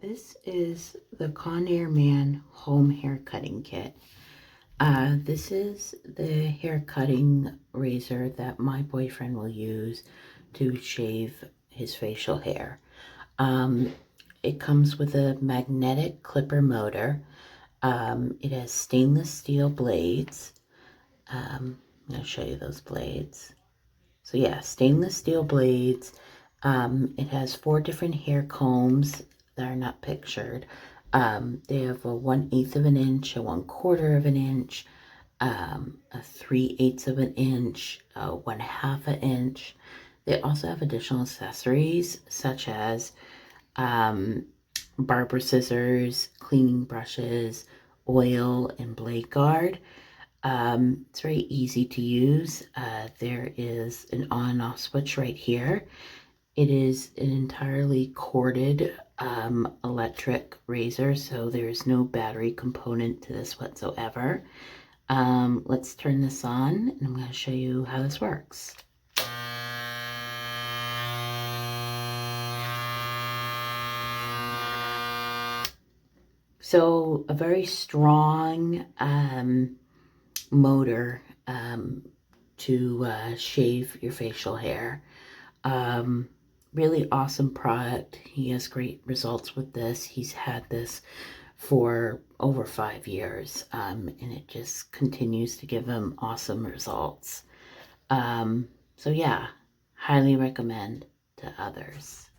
This is the ConairMAN home hair cutting kit. This is the hair cutting razor that my boyfriend will use to shave his facial hair. It comes with a magnetic clipper motor. It has stainless steel blades. I'm going to show you those blades. So yeah, stainless steel blades. It has 4 different hair combs that are not pictured. They have a 1/8 of an inch, a 1/4 of an inch, a 3/8 of an inch, a 1/2 an inch. They also have additional accessories such as barber scissors, cleaning brushes, oil, and blade guard. It's very easy to use. There is an on and off switch right here. It is an entirely corded electric razor, so there's no battery component to this whatsoever. Let's turn this on, and I'm going to show you how this works. So a very strong motor to shave your facial hair. Really awesome product. He has great results with this. He's had this for over 5 years, and it just continues to give him awesome results. So yeah, highly recommend to others.